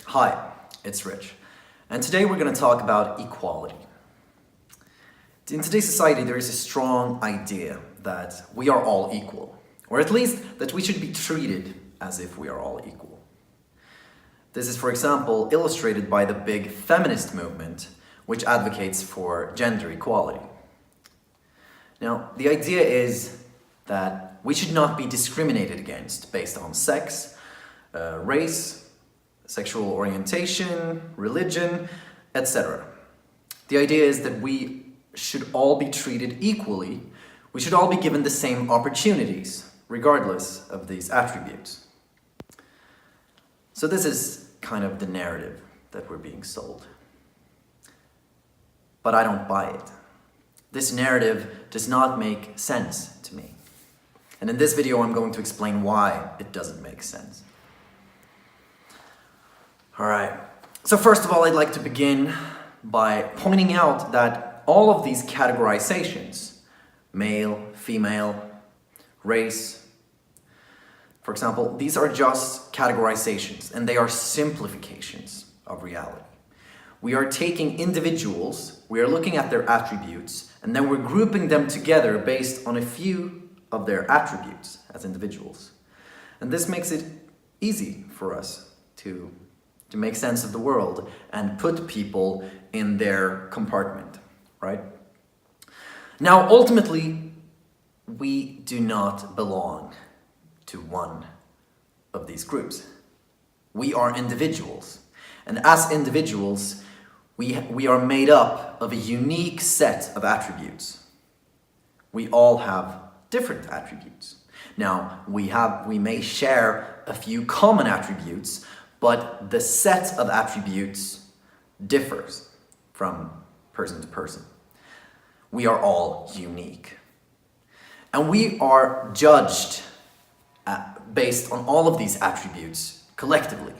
Hi, it's Rich, and today we're going to talk about equality. In today's society, there is a strong idea that we are all equal, or at least that we should be treated as if we are all equal. This is, for example, illustrated by the big feminist movement, which advocates for gender equality. Now, the idea is that we should not be discriminated against based on sex, race, sexual orientation, religion, etc. The idea is that we should all be treated equally. We should all be given the same opportunities, regardless of these attributes. So this is kind of the narrative that we're being sold. But I don't buy it. This narrative does not make sense to me. And in this video, I'm going to explain why it doesn't make sense. All right, so first of all, I'd like to begin by pointing out that all of these categorizations, male, female, race, for example, these are just categorizations and they are simplifications of reality. We are taking individuals, we are looking at their attributes, and then we're grouping them together based on a few of their attributes as individuals. And this makes it easy for us to make sense of the world and put people in their compartment, right? Now, ultimately, we do not belong to one of these groups. We are individuals, and as individuals, we are made up of a unique set of attributes. We all have different attributes. Now, we may share a few common attributes, but the set of attributes differs from person to person. We are all unique. And we are judged based on all of these attributes collectively.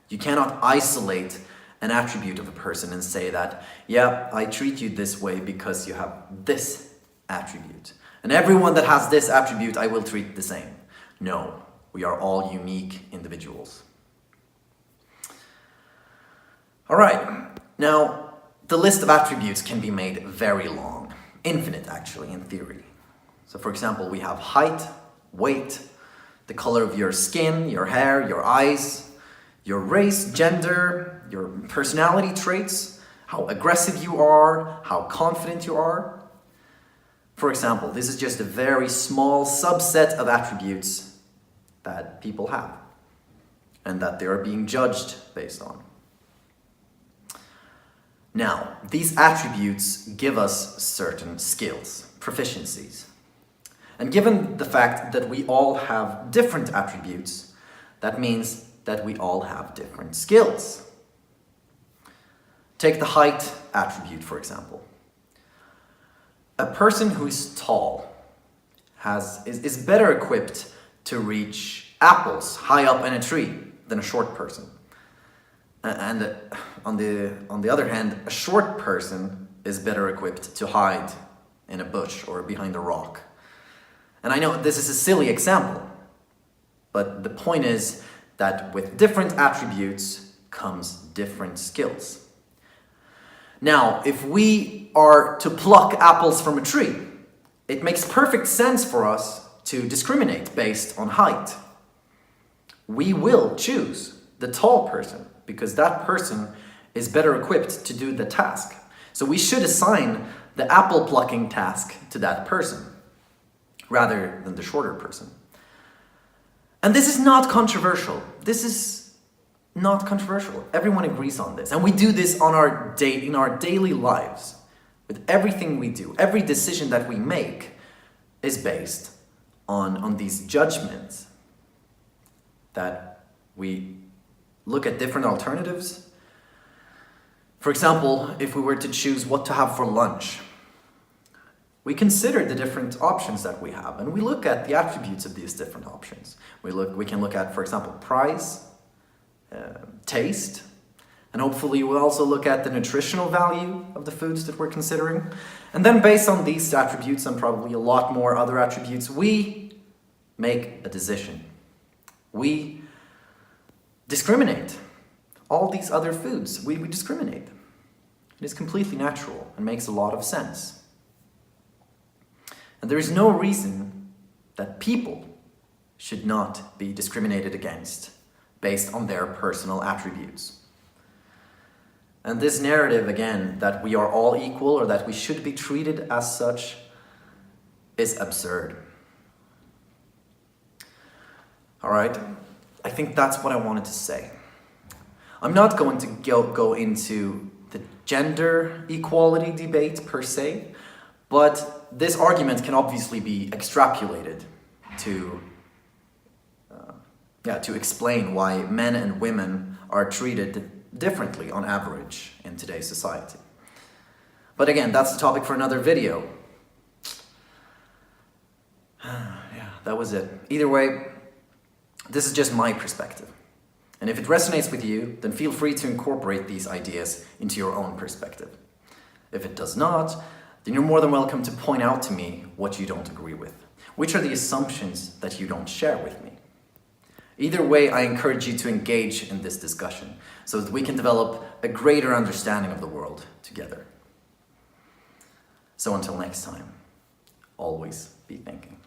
You cannot isolate an attribute of a person and say that, yeah, I treat you this way because you have this attribute. And everyone that has this attribute, I will treat the same. No. We are all unique individuals. All right, now the list of attributes can be made very long, infinite actually in theory. So for example, we have height, weight, the color of your skin, your hair, your eyes, your race, gender, your personality traits, how aggressive you are, how confident you are. For example, this is just a very small subset of attributes that people have and that they are being judged based on. Now, these attributes give us certain skills, proficiencies. And given the fact that we all have different attributes, that means that we all have different skills. Take the height attribute, for example. A person who is tall is better equipped to reach apples high up in a tree than a short person. And on the other hand, a short person is better equipped to hide in a bush or behind a rock. And I know this is a silly example, but the point is that with different attributes comes different skills. Now, if we are to pluck apples from a tree, it makes perfect sense for us to discriminate based on height. We will choose the tall person because that person is better equipped to do the task. So we should assign the apple plucking task to that person rather than the shorter person. And this is not controversial. This is not controversial. Everyone agrees on this. And we do this in our daily lives. With everything we do, every decision that we make is based on these judgments that we look at different alternatives. For example, if we were to choose what to have for lunch, we consider the different options that we have and we look at the attributes of these different options. We can look at, for example, price, taste, and hopefully we'll also look at the nutritional value of the foods that we're considering. And then based on these attributes and probably a lot more other attributes, we make a decision. We discriminate all these other foods, we discriminate. It is completely natural and makes a lot of sense. And there is no reason that people should not be discriminated against based on their personal attributes. And this narrative, again, that we are all equal or that we should be treated as such is absurd. All right, I think that's what I wanted to say. I'm not going to go into the gender equality debate per se, but this argument can obviously be extrapolated to explain why men and women are treated differently on average in today's society. But again, that's the topic for another video. Yeah, that was it. Either way, this is just my perspective. And if it resonates with you, then feel free to incorporate these ideas into your own perspective. If it does not, then you're more than welcome to point out to me what you don't agree with. Which are the assumptions that you don't share with me? Either way, I encourage you to engage in this discussion so that we can develop a greater understanding of the world together. So until next time, always be thinking.